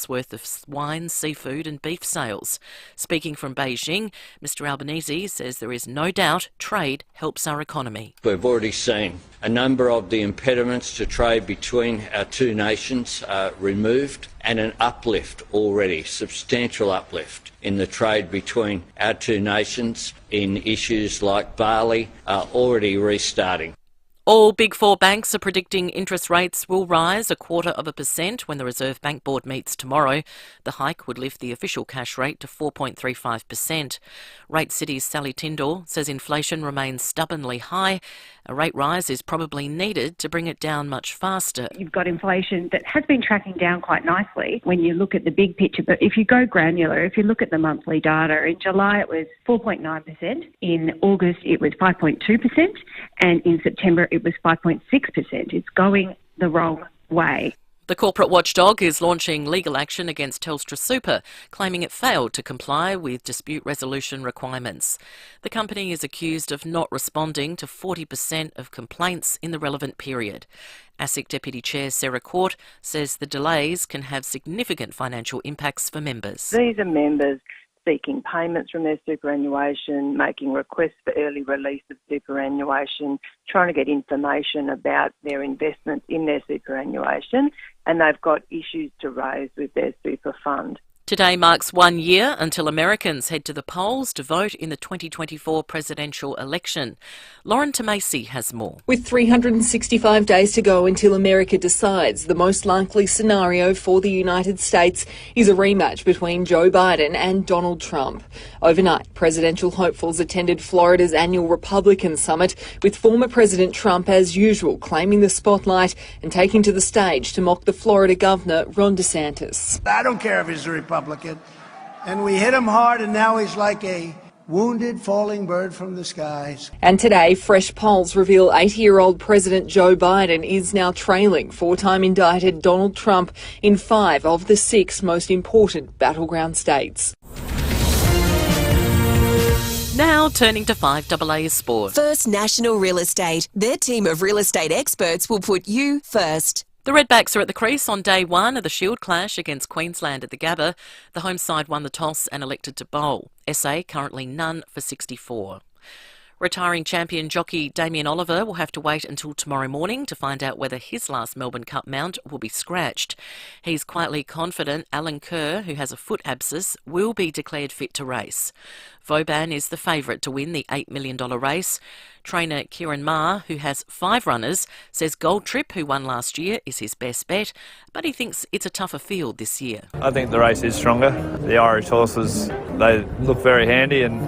worth of wine, seafood and beef sales. Speaking from Beijing, Mr Albanese says there is no doubt trade helps our economy. We've already seen a number of the impediments to trade between our two nations removed, and an uplift already, substantial uplift in the trade between our two nations in issues like barley are already restarting. All Big Four banks are predicting interest rates will rise 0.25% when the Reserve Bank Board meets tomorrow. The hike would lift the official cash rate to 4.35%. Rate City's Sally Tyndall says inflation remains stubbornly high. A rate rise is probably needed to bring it down much faster. You've got inflation that has been tracking down quite nicely when you look at the big picture. But if you go granular, if you look at the monthly data, in July it was 4.9%, in August it was 5.2%, and in September it was 5.6%. It's going the wrong way. The corporate watchdog is launching legal action against Telstra Super, claiming it failed to comply with dispute resolution requirements. The company is accused of not responding to 40% of complaints in the relevant period. ASIC Deputy Chair Sarah Court says the delays can have significant financial impacts for members. These are members seeking payments from their superannuation, making requests for early release of superannuation, trying to get information about their investments in their superannuation, and they've got issues to raise with their super fund. Today marks 1 year until Americans head to the polls to vote in the 2024 presidential election. Lauren Tomasi has more. With 365 days to go until America decides, the most likely scenario for the United States is a rematch between Joe Biden and Donald Trump. Overnight, presidential hopefuls attended Florida's annual Republican summit, with former President Trump, as usual, claiming the spotlight and taking to the stage to mock the Florida governor, Ron DeSantis. I don't care if he's a Republican. And we hit him hard, and now he's like a wounded falling bird from the skies. And today, fresh polls reveal 80-year-old President Joe Biden is now trailing four-time indicted Donald Trump in 5 of the 6 most important battleground states. Now turning to 5AA Sport. First National Real Estate. Their team of real estate experts will put you first. The Redbacks are at the crease on day 1 of the Shield clash against Queensland at the Gabba. The home side won the toss and elected to bowl. SA currently none for 64. Retiring champion jockey Damien Oliver will have to wait until tomorrow morning to find out whether his last Melbourne Cup mount will be scratched. He's quietly confident Alan Kerr, who has a foot abscess, will be declared fit to race. Vauban is the favourite to win the $8 million race. Trainer Kieran Maher, who has 5 runners, says Gold Trip, who won last year, is his best bet, but he thinks it's a tougher field this year. I think the race is stronger. The Irish horses, they look very handy, and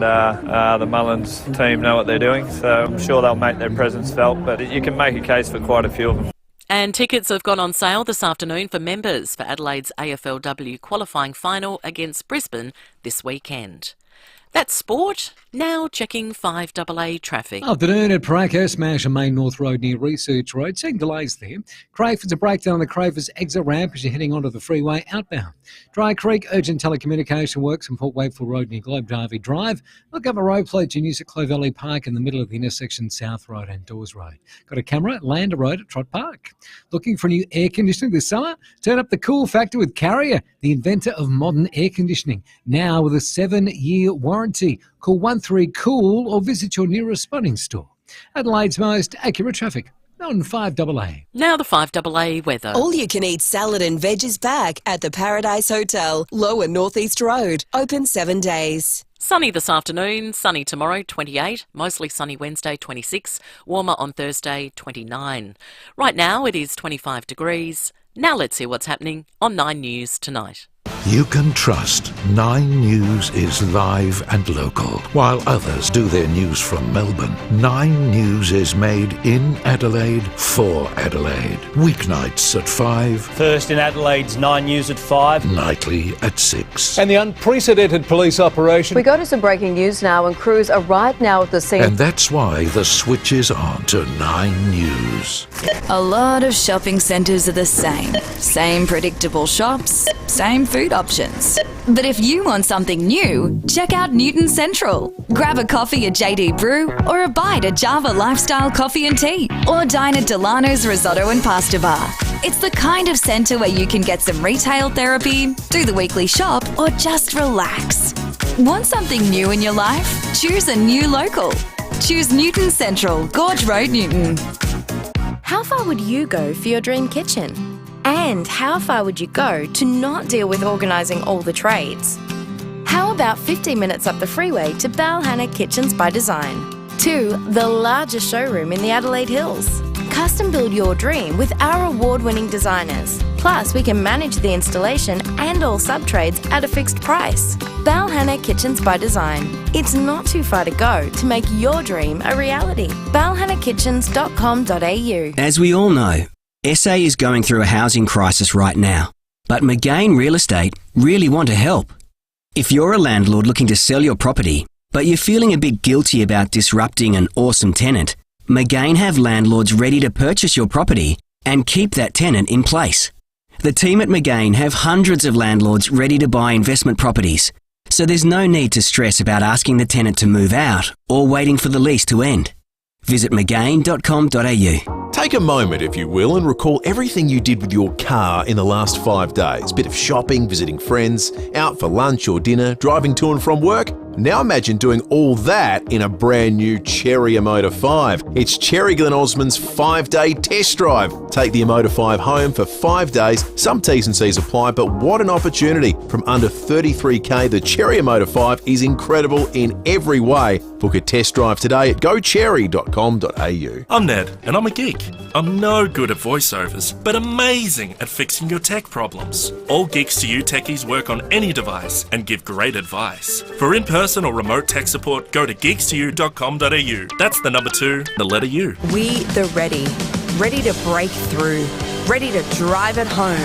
the Mullins team know what they're doing, so I'm sure they'll make their presence felt, but you can make a case for quite a few of them. And tickets have gone on sale this afternoon for members for Adelaide's AFLW qualifying final against Brisbane this weekend. That's sport. Now checking 5AA traffic. Afternoon at Paracca, smash on Main North Road near Research Road. Seeing delays there. Crayford's a breakdown on the Crayford's exit ramp as you're heading onto the freeway outbound. Dry Creek, urgent telecommunication works on Port Wakefield Road near Globe Derby Drive. Look up a road plate you use at Clovelly Park in the middle of the intersection South Road and Dawes Road. Got a camera at Lander Road at Trott Park. Looking for new air conditioning this summer? Turn up the cool factor with Carrier, the inventor of modern air conditioning. Now with a 7-year warranty. Call 13COOL or visit your nearest Bunnings store. Adelaide's most accurate traffic on 5AA. Now the 5AA weather. All you can eat salad and veg is back at the Paradise Hotel, Lower North East Road. Open 7 days. Sunny this afternoon, sunny tomorrow, 28, mostly sunny Wednesday, 26, warmer on Thursday, 29. Right now it is 25 degrees. Now let's hear what's happening on 9 News tonight. You can trust 9 News is live and local. While others do their news from Melbourne, 9 News is made in Adelaide for Adelaide. Weeknights at 5. First in Adelaide's 9 News at 5. Nightly at 6. And the unprecedented police operation. We go to some breaking news now, and crews are right now at the scene. And that's why the switch is on to 9 News. A lot of shopping centres are the same. Same predictable shops, same food options. But if you want something new, check out Newton Central. Grab a coffee at JD Brew or a bite at Java Lifestyle Coffee and Tea, or dine at Delano's Risotto and Pasta Bar. It's the kind of centre where you can get some retail therapy, do the weekly shop, or just relax. Want something new in your life? Choose a new local. Choose Newton Central, Gorge Road, Newton. How far would you go for your dream kitchen? And how far would you go to not deal with organising all the trades? How about 15 minutes up the freeway to Balhanna Kitchens by Design? 2, the largest showroom in the Adelaide Hills. Custom build your dream with our award-winning designers. Plus, we can manage the installation and all sub-trades at a fixed price. Balhanna Kitchens by Design. It's not too far to go to make your dream a reality. balhannakitchens.com.au. As we all know, SA is going through a housing crisis right now, but McGain Real Estate really want to help. If you're a landlord looking to sell your property, but you're feeling a bit guilty about disrupting an awesome tenant, McGain have landlords ready to purchase your property and keep that tenant in place. The team at McGain have hundreds of landlords ready to buy investment properties, so there's no need to stress about asking the tenant to move out or waiting for the lease to end. Visit mcgain.com.au. Take a moment, if you will, and recall everything you did with your car in the last 5 days. Bit of shopping, visiting friends, out for lunch or dinner, driving to and from work. Now imagine doing all that in a brand new Cherry Emotor 5. It's Cherry Glen Osmond's 5-day test drive. Take the Emotor 5 home for 5 days. Some T's and C's apply, but what an opportunity. From under $33,000, the Cherry Emotor 5 is incredible in every way. Book a test drive today at gocherry.com.au. I'm Ned, and I'm a geek. I'm no good at voiceovers, but amazing at fixing your tech problems. All Geeks to You techies work on any device and give great advice. For in-person or remote tech support, go to geeks2u.com.au. That's the number 2, the letter U. We the ready. Ready to break through. Ready to drive it home.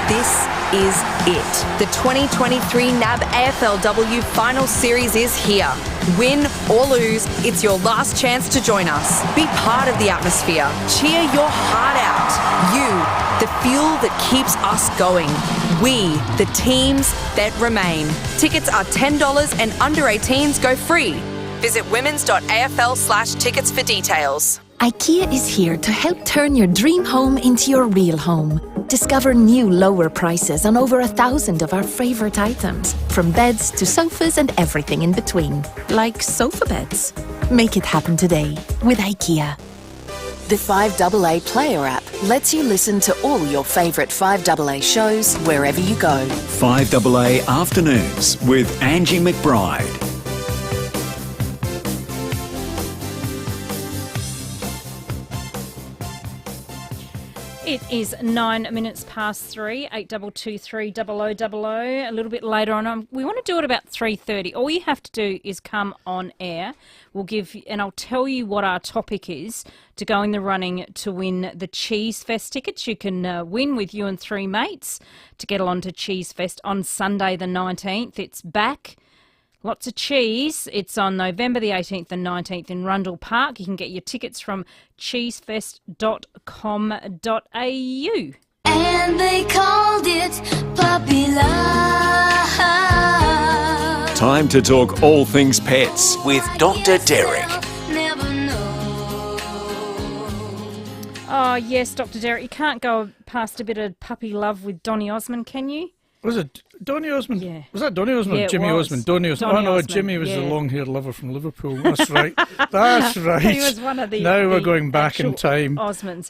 This is it. The 2023 NAB AFLW Final Series is here. Win or lose, it's your last chance to join us. Be part of the atmosphere. Cheer your heart out. You, the fuel that keeps us going. We, the teams that remain. Tickets are $10 and under 18s go free. Visit women's.afl/tickets for details. IKEA is here to help turn your dream home into your real home. Discover new lower prices on over 1,000 of our favourite items, from beds to sofas and everything in between, like sofa beds. Make it happen today with IKEA. The 5AA Player app lets you listen to all your favourite 5AA shows wherever you go. 5AA Afternoons with Angie McBride. It is 9 minutes past 3, 8223 0000. A little bit later on, we want to do it about 3:30. All you have to do is come on air. We'll give, and I'll tell you what our topic is to go in the running to win the Cheese Fest tickets. You can win with you and 3 mates to get along to Cheese Fest on Sunday the 19th. It's back. Lots of cheese. It's on November the 18th and 19th in Rundle Park. You can get your tickets from cheesefest.com.au. And they called it Puppy Love. Time to talk all things pets with Dr. Derek. Oh, yes, Dr. Derek. You can't go past a bit of puppy love with Donny Osmond, can you? Was it Donny Osmond? Yeah. Was that Donny Osmond Yeah, or Jimmy it was. Osmond? Donny Osmond. Donny Oh, no, Osmond, Jimmy was the yeah. long-haired lover from Liverpool. That's right. That's right. He was one of the Now we're the going back in actual time. Osmonds.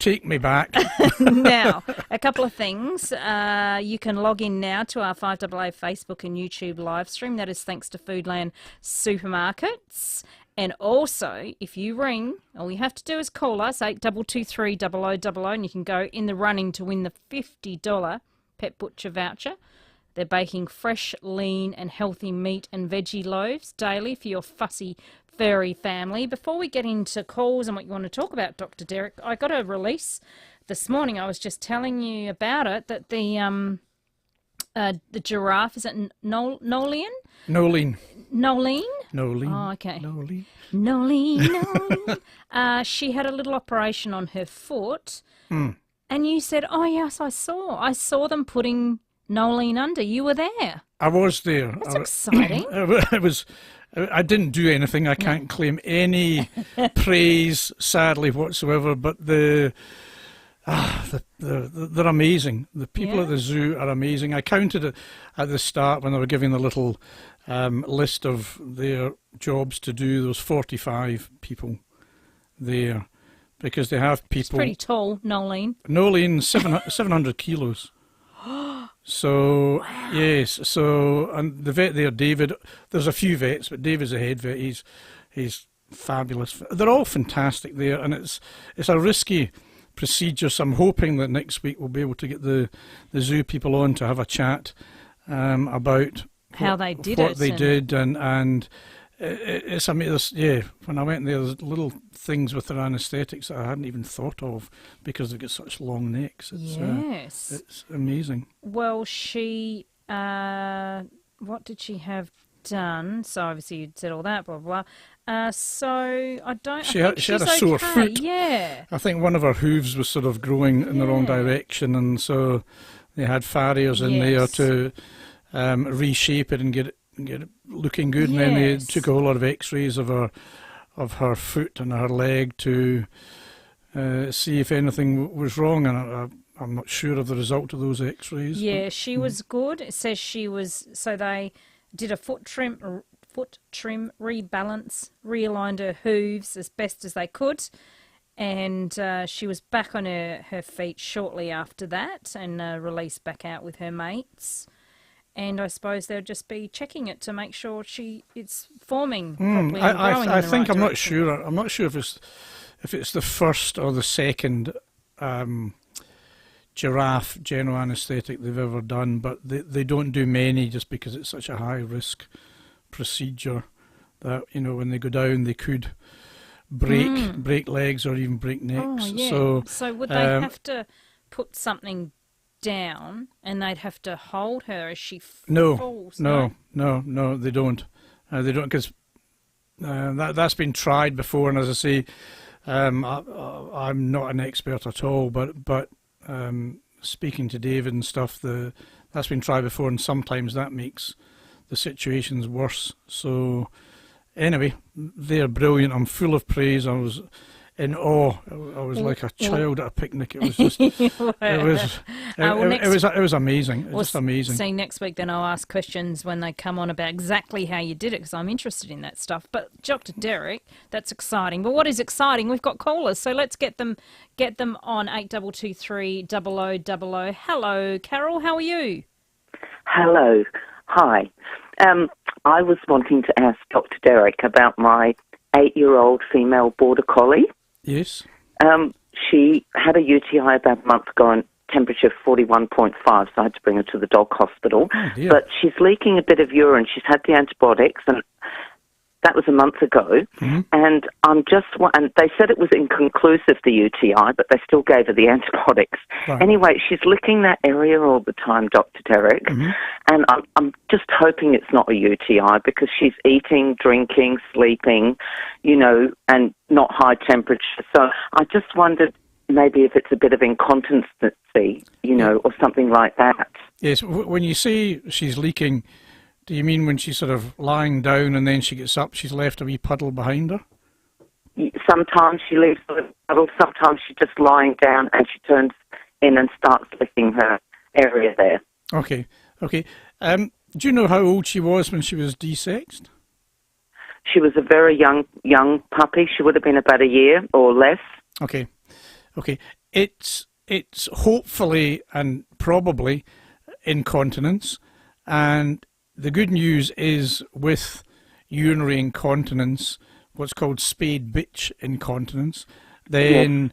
Take me back. Now, a couple of things. You can log in now to our 5AA Facebook and YouTube live stream. That is thanks to Foodland Supermarkets. And also, if you ring, all you have to do is call us, 8223 0000, and you can go in the running to win the $50 Pet Butcher voucher. They're baking fresh, lean and healthy meat and veggie loaves daily for your fussy, furry family. Before we get into calls and what you want to talk about, Dr. Derek, I got a release this morning. I was just telling you about it, that the giraffe, is it Noleen? Noleen. Noleen? Noleen. Oh, okay. Noleen. Noleen. She had a little operation on her foot. Mm. And you said, oh, yes, I saw them putting Noleen under. You were there. I was there. That's exciting. I didn't do anything. I can't claim any praise, sadly, whatsoever. But the They're amazing. The people at the zoo are amazing. I counted it at the start when they were giving the little list of their jobs to do. There was 45 people there, because they have people. It's pretty tall, Nolene. Nolene, 700 kilos. So, wow. Yes, so, and the vet there, David, there's a few vets, but David's the head vet. He's fabulous. They're all fantastic there, and it's a risky procedure, so I'm hoping that next week we'll be able to get the zoo people on to have a chat about how they did what they did, and it's amazing. Yeah, when I went there, there's little things with their anaesthetics that I hadn't even thought of because they've got such long necks. Yes, it's amazing. Well, she what did she have done? So obviously you'd said all that, blah blah. So I don't. She had a sore foot. Yeah, I think one of her hooves was sort of growing in the wrong direction, and so they had farriers in there to reshape it and get it looking good. And then they took a whole lot of X-rays of her foot and her leg to see if anything was wrong. And I'm not sure of the result of those X-rays. Yeah, she was good. It says she was. So they did a foot trim, rebalance, realigned her hooves as best as they could, and she was back on her feet shortly after that, and released back out with her mates. And I suppose they'll just be checking it to make sure it's forming properly and growing I think I'm not sure. I'm not sure if it's the first or the second giraffe general anaesthetic they've ever done, but they don't do many just because it's such a high risk procedure that, you know, when they go down they could break legs or even break necks. Oh, yeah. So would they have to put something down and they'd have to hold her as she falls? No, they don't. They don't, because that's been tried before, and as I say, I'm not an expert at all, but speaking to David and stuff, that's been tried before, and sometimes that makes the situations worse. So anyway, they're brilliant. I'm full of praise. I was in awe. I was like a child at a picnic. It was just, it was amazing. It was just amazing. See, next week then I'll ask questions when they come on about exactly how you did it, because I'm interested in that stuff. But Dr. Derek, that's exciting. But what is exciting? We've got callers, so let's get them on 8223 0000. Hello, Carol. How are you? Hello. Hi. I was wanting to ask Dr. Derek about my 8-year-old female border collie. Yes. She had a UTI about a month ago and temperature 41.5, so I had to bring her to the dog hospital. Oh, dear. But she's leaking a bit of urine. She's had the antibiotics, and that was a month ago. Mm-hmm. And and they said it was inconclusive, the UTI, but they still gave her the antibiotics. Right. Anyway, she's licking that area all the time, Dr. Derek. Mm-hmm. And I'm just hoping it's not a UTI, because she's eating, drinking, sleeping, you know, and not high temperature. So I just wondered maybe if it's a bit of incontinency, you know, or something like that. Yes, when you say she's leaking, do you mean when she's sort of lying down and then she gets up, she's left a wee puddle behind her? Sometimes she leaves a little puddle, sometimes she's just lying down and she turns in and starts licking her area there. Okay. Do you know how old she was when she was desexed? She was a very young puppy. She would have been about a year or less. Okay. It's hopefully and probably incontinence, and the good news is with urinary incontinence, what's called spade bitch incontinence, then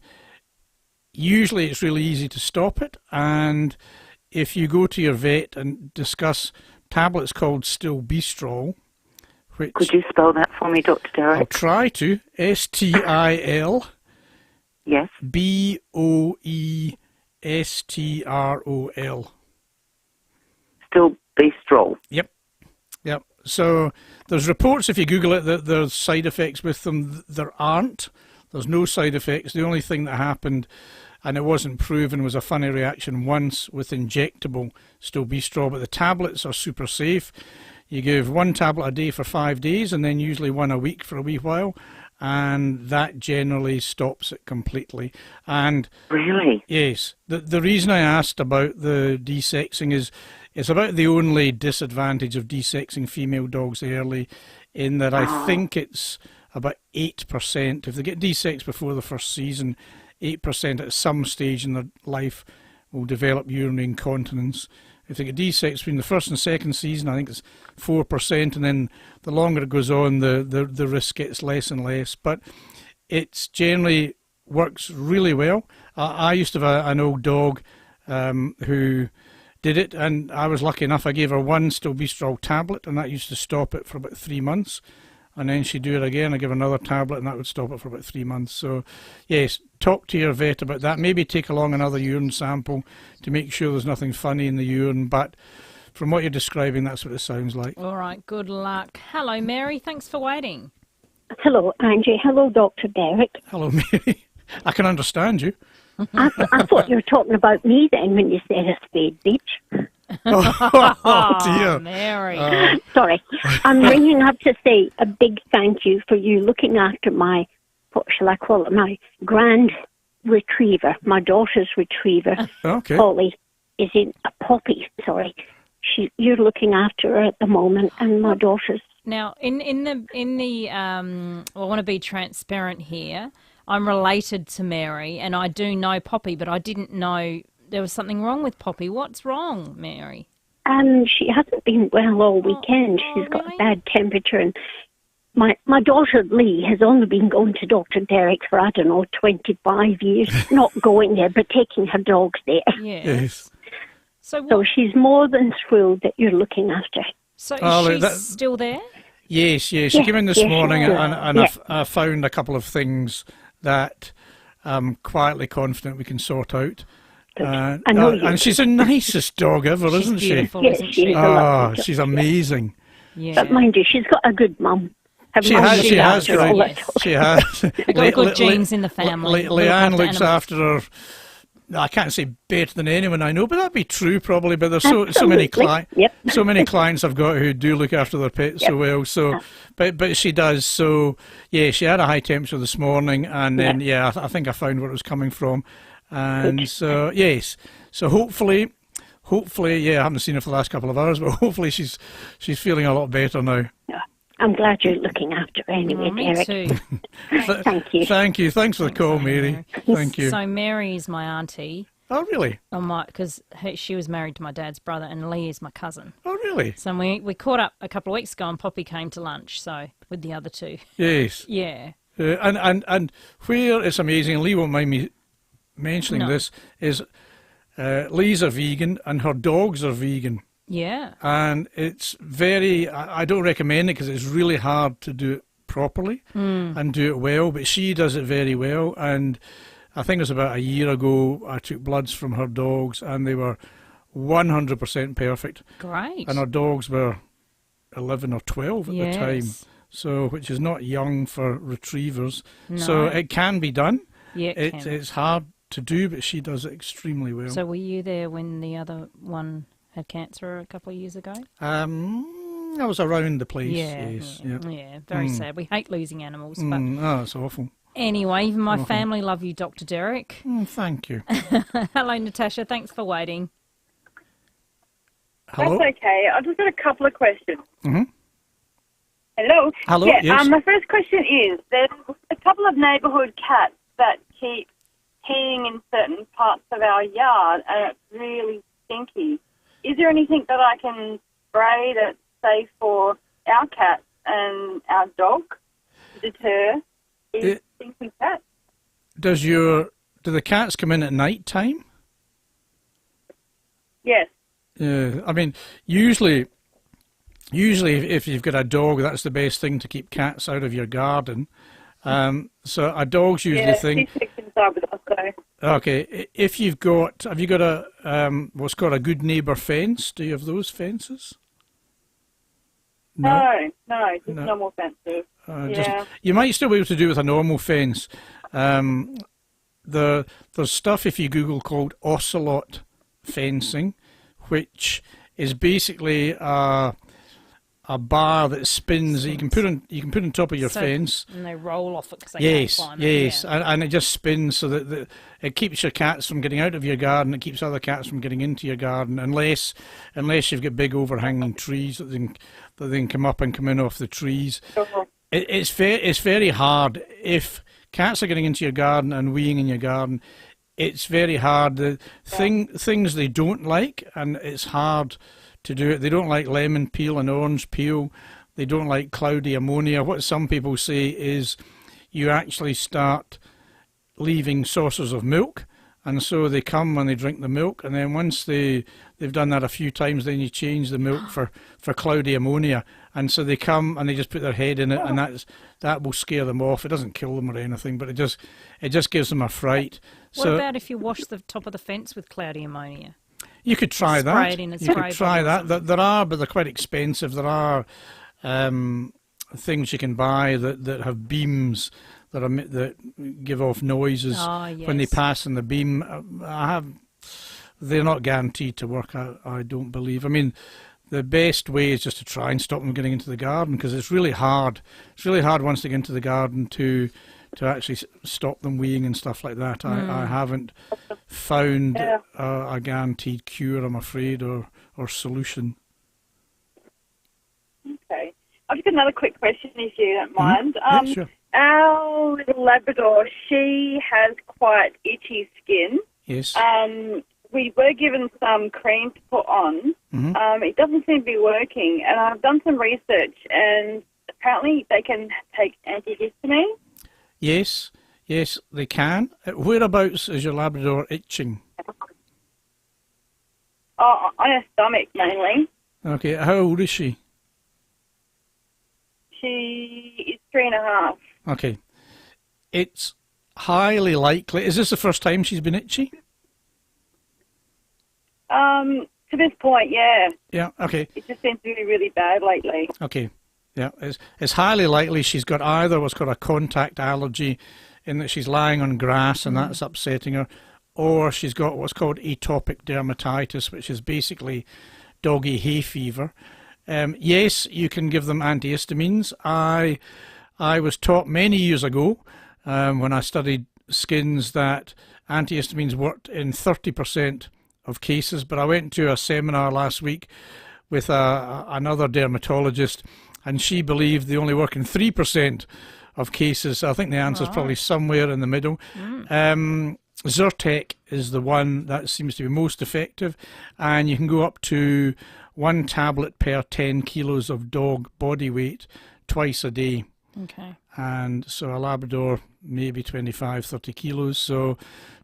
usually it's really easy to stop it. And if you go to your vet and discuss tablets called Stilbestrol, which... Could you spell that for me, Dr. Derek? I'll try to. STIL. Yes. BOESTROL. Stilbestrol. Yep. So there's reports, if you Google it, that there's side effects with them. There aren't. There's no side effects. The only thing that happened, and it wasn't proven, was a funny reaction once with injectable Stilbestrol, but the tablets are super safe. You give one tablet a day for 5 days and then usually one a week for a wee while, and that generally stops it completely. And really, yes, the reason I asked about the desexing is it's about the only disadvantage of desexing female dogs early, in that I think it's about 8%. If they get desexed before the first season, 8% at some stage in their life will develop urinary incontinence. If they get desexed between the first and second season, I think it's 4%, and then the longer it goes on, the risk gets less and less. But it's generally works really well. I used to have an old dog who did it, and I was lucky enough. I gave her one Stilbestrol tablet, and that used to stop it for about 3 months. And then she'd do it again. I give another tablet, and that would stop it for about 3 months. So, yes, talk to your vet about that. Maybe take along another urine sample to make sure there's nothing funny in the urine. But from what you're describing, that's what it sounds like. All right, good luck. Hello, Mary. Thanks for waiting. Hello, Angie. Hello, Dr. Derek. Hello, Mary. I can understand you. I thought you were talking about me then when you said a spade beach. Oh, dear. Mary. Sorry. I'm ringing up to say a big thank you for you looking after my, what shall I call it, my grand retriever, my daughter's retriever. Okay. Polly is in a Poppy, sorry. You're looking after her at the moment, and my daughter's. Now, I want to be transparent here. I'm related to Mary, and I do know Poppy, but I didn't know there was something wrong with Poppy. What's wrong, Mary? She hasn't been well all weekend. She's got a bad temperature, and my daughter Lee has only been going to Dr. Derek for, 25 years. Not going there, but taking her dogs there. Yes. So she's more than thrilled that you're looking after her. So she's still there? Yes. She came in this morning, and I found a couple of things that I'm quietly confident we can sort out. And she's the nicest dog ever, isn't she? Yes, she is. She's amazing. Yeah. But mind you, she's got a good mum. She has. She has. They've got good genes in the family. Leanne looks after her. I can't say better than anyone I know, but that'd be true probably. But there's so many clients I've got who do look after their pets so well. So, but she does. So yeah, she had a high temperature this morning, and then I think I found where it was coming from, and good. So yes, so hopefully, I haven't seen her for the last couple of hours, but hopefully she's feeling a lot better now. Yeah. I'm glad you're looking after her anyway, Derek. Me too. Thank you. Thank you. Thanks for the call, Mary. Thank you. So Mary is my auntie. Oh, really? Because she was married to my dad's brother, and Lee is my cousin. Oh, really? So we caught up a couple of weeks ago, and Poppy came to lunch. So with the other two. Yes. Yeah. And where it's amazing, Lee won't mind me mentioning this, is Lee's a vegan and her dogs are vegan. Yeah. And it's I don't recommend it because it's really hard to do it properly and do it well, but she does it very well. And I think it was about a year ago I took bloods from her dogs and they were 100% perfect. Great. And her dogs were 11 or 12 at the time, so which is not young for retrievers. No. So it can be done. Yeah, it's hard to do, but she does it extremely well. So were you there when the other one had cancer a couple of years ago? I was around the place. Yeah, very sad. We hate losing animals, but it's awful. Anyway, even my family love you, Dr. Derek. Thank you. Hello, Natasha. Thanks for waiting. Hello? That's okay. I've just got a couple of questions. Mm-hmm. Hello? Hello, yeah, yes. My first question is, there's a couple of neighbourhood cats that keep peeing in certain parts of our yard, and it's really stinky. Is there anything that I can spray that's safe for our cats and our dog to deter these stinky cats? Do the cats come in at night time? Yes. I mean, usually if you've got a dog, that's the best thing to keep cats out of your garden. So a dog's usually she sleeps inside with us, though. Okay, have you got a what's called a good neighbour fence? Do you have those fences? No, just normal fences. You might still be able to do with a normal fence. There's stuff if you Google called ocelot fencing, which is basically a a bar that spins that you can put on top of your fence. And they roll off it because they can't climb it. Yes, and it just spins so that it keeps your cats from getting out of your garden. It keeps other cats from getting into your garden, unless you've got big overhanging trees that they can come up and come in off the trees. It's very hard if cats are getting into your garden and weeing in your garden. It's very hard. The things they don't like, and it's hard to do it. They don't like lemon peel and orange peel. They don't like cloudy ammonia. What some people say is you actually start leaving saucers of milk, and so they come and they drink the milk, and then once they've done that a few times, then you change the milk for cloudy ammonia, and so they come and they just put their head in it, and that will scare them off. It doesn't kill them or anything, but it just gives them a fright. What about if you wash the top of the fence with cloudy ammonia? You could try that. Spray it in a spray you could try that. There are, but they're quite expensive. There are things you can buy that have beams that give off noises when they pass in the beam. They're not guaranteed to work. I don't believe. I mean, the best way is just to try and stop them getting into the garden, because it's really hard. It's really hard once they get into the garden to actually stop them weeing and stuff like that. I haven't found a guaranteed cure, I'm afraid, or solution. Okay. I've just got another quick question, if you don't mind. Yeah, sure. Our little Labrador, she has quite itchy skin. Yes. We were given some cream to put on. It doesn't seem to be working, and I've done some research, and apparently they can take antihistamine. Yes, they can. Whereabouts is your Labrador itching? On her stomach, mainly. Okay, how old is she? She is 3.5. Okay. It's highly likely. Is this the first time she's been itchy? To this point, yeah. Yeah, okay. It just seems to be really bad lately. Okay. Yeah, it's highly likely she's got either what's called a contact allergy, in that she's lying on grass and that's upsetting her, or she's got what's called atopic dermatitis, which is basically doggy hay fever. Yes, you can give them antihistamines. I was taught many years ago when I studied skins that antihistamines worked in 30% of cases, but I went to a seminar last week with another dermatologist, and she believed they only work in 3% of cases. I think the answer is probably somewhere in the middle. Zyrtec is the one that seems to be most effective, and you can go up to 1 tablet per 10 kilos of dog body weight twice a day. Okay. And so a Labrador, maybe 25, 30 kilos, so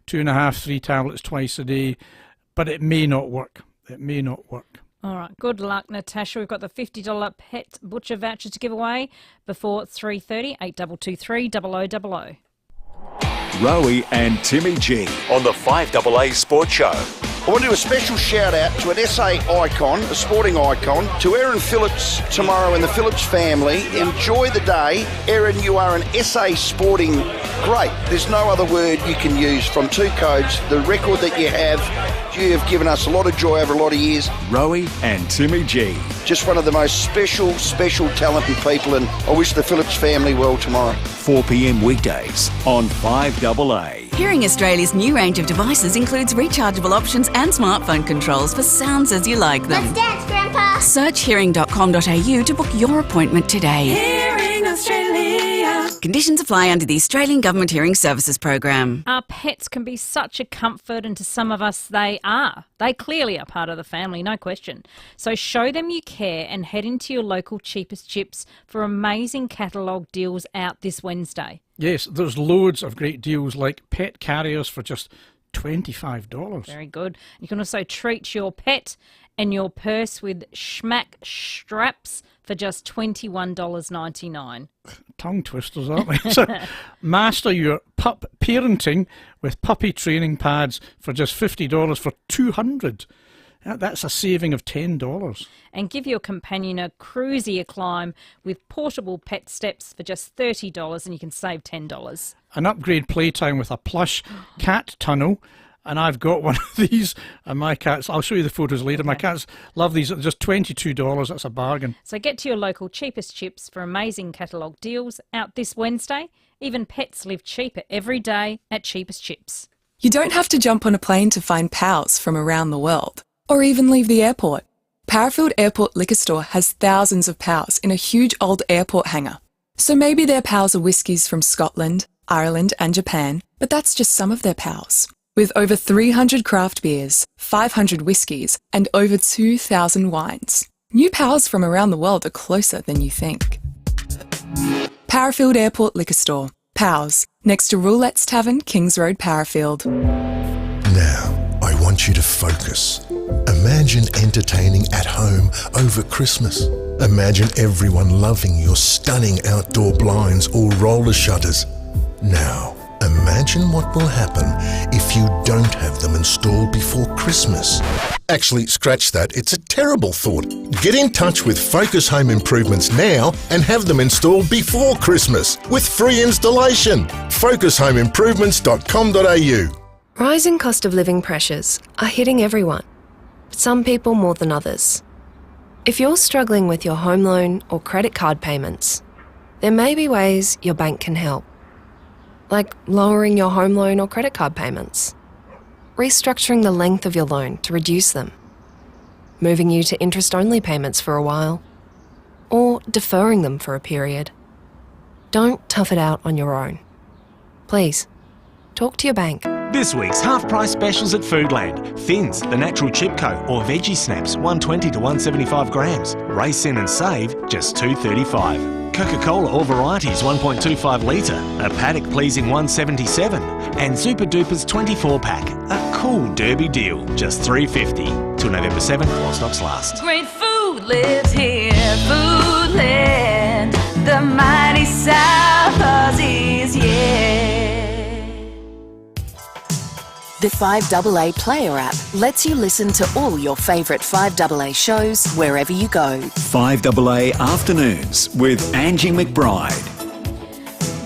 2.5, 3 tablets twice a day, but it may not work. It may not work. All right, good luck, Natasha. We've got the $50 pet butcher voucher to give away before 3:30, 8223 0000. Rowie and Timmy G on the 5AA Sports Show. I want to do a special shout out to an SA icon, a sporting icon, to Erin Phillips tomorrow and the Phillips family. Enjoy the day. Erin, you are an SA sporting great. There's no other word you can use. From Two Codes, the record that you have given us a lot of joy over a lot of years. Rowie and Timmy G. Just one of the most special, talented people, and I wish the Phillips family well tomorrow. 4 p.m. weekdays on 5AA. Hearing Australia's new range of devices includes rechargeable options and smartphone controls for sounds as you like them. Let's dance, Grandpa! Search hearing.com.au to book your appointment today. Hearing Australia. Conditions apply under the Australian Government Hearing Services Program. Our pets can be such a comfort, and to some of us they are. They clearly are part of the family, no question. So show them you care and head into your local Cheapest Chips for amazing catalogue deals out this Wednesday. Yes, there's loads of great deals like pet carriers for just $25. Very good. You can also treat your pet and your purse with schmack straps for just $21.99. Tongue twisters, aren't they? So, master your pup parenting with puppy training pads for just $50 for $200. That's a saving of $10. And give your companion a cruisier climb with portable pet steps for just $30, and you can save $10. An upgrade playtime with a plush cat tunnel And I've got one of these, and my cats, I'll show you the photos later. My cats love these. Just $22, that's a bargain. So get to your local cheapest chips for amazing catalogue deals out this Wednesday. Even pets live cheaper every day at Cheapest Chips. You don't have to jump on a plane to find pals from around the world, or even leave the airport. Parafield Airport Liquor Store has thousands of pals in a huge old airport hangar. So maybe their pals are whiskies from Scotland, Ireland and Japan, but that's just some of their pals. With over 300 craft beers, 500 whiskies and over 2,000 wines. New pals from around the world are closer than you think. Parafield Airport Liquor Store. Pals, next to Roulette's Tavern, Kings Road, Parafield. Now, I want you to focus. Imagine entertaining at home over Christmas. Imagine everyone loving your stunning outdoor blinds or roller shutters. Now, imagine what will happen if you don't have them installed before Christmas. Actually, scratch that. It's a terrible thought. Get in touch with Focus Home Improvements now and have them installed before Christmas with free installation. FocusHomeImprovements.com.au. Rising cost of living pressures are hitting everyone, but some people more than others. If you're struggling with your home loan or credit card payments, there may be ways your bank can help. Like lowering your home loan or credit card payments, restructuring the length of your loan to reduce them, moving you to interest-only payments for a while, or deferring them for a period. Don't tough it out on your own. Please, talk to your bank. This week's half-price specials at Foodland. Thins, the natural chip coat, or veggie snaps, 120 to 175 grams. Race in and save, just $2.35. Coca-Cola all varieties, 1.25 litre. A paddock pleasing 177. And Super Duper's 24-pack. A cool derby deal, just $3.50. Till November 7th, while stocks last. Great food lives here, Foodland, the mighty South Aussies, yeah. The 5AA Player app lets you listen to all your favourite 5AA shows wherever you go. 5AA Afternoons with Angie McBride.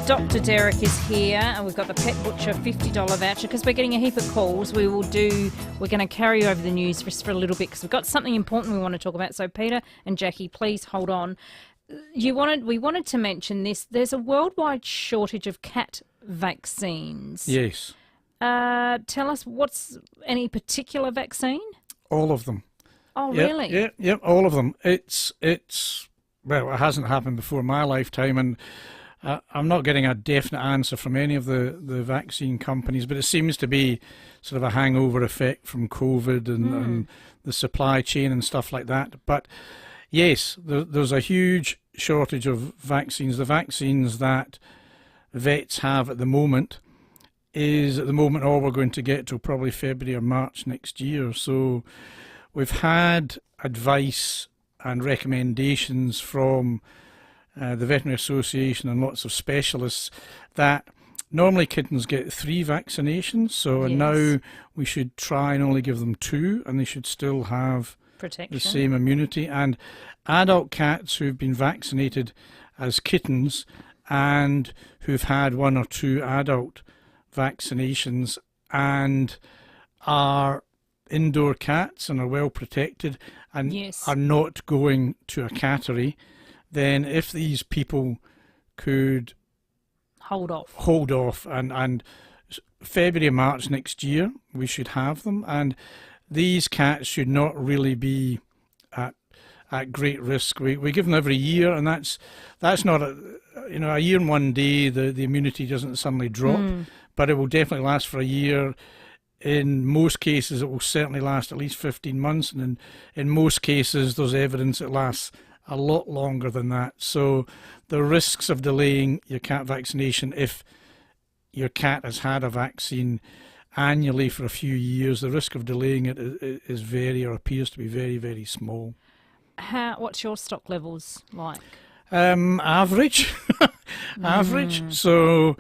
Dr. Derek is here, and we've got the Pet Butcher $50 voucher. Because we're getting a heap of calls, we're going to carry over the news just for a little bit because we've got something important we want to talk about. So Peter and Jackie, please hold on. We wanted to mention this. There's a worldwide shortage of cat vaccines. Yes. Tell us, what's any particular vaccine? All of them. Oh, really? Yep, all of them. It's well, it hasn't happened before in my lifetime, and I'm not getting a definite answer from any of the vaccine companies, but it seems to be sort of a hangover effect from COVID and the supply chain and stuff like that. But yes, there's a huge shortage of vaccines. The vaccines that vets have at the moment is at the moment all we're going to get till probably February or March next year. So we've had advice and recommendations from the Veterinary Association and lots of specialists that normally kittens get 3 vaccinations, so Yes. now we should try and only give them 2, and they should still have Protection. the same immunity. And adult cats who've been vaccinated as kittens and who've had 1 or 2 adult vaccinations and are indoor cats and are well protected and Yes. are not going to a cattery, then if these people could Hold off and February, March next year we should have them, and these cats should not really be at great risk. We give them every year, and that's not a year and 1 day the immunity doesn't suddenly drop. But it will definitely last for a year. In most cases, it will certainly last at least 15 months. And in most cases, there's evidence it lasts a lot longer than that. So the risks of delaying your cat vaccination, if your cat has had a vaccine annually for a few years, the risk of delaying it is appears to be very, very small. What's your stock levels like? Average. Average. So...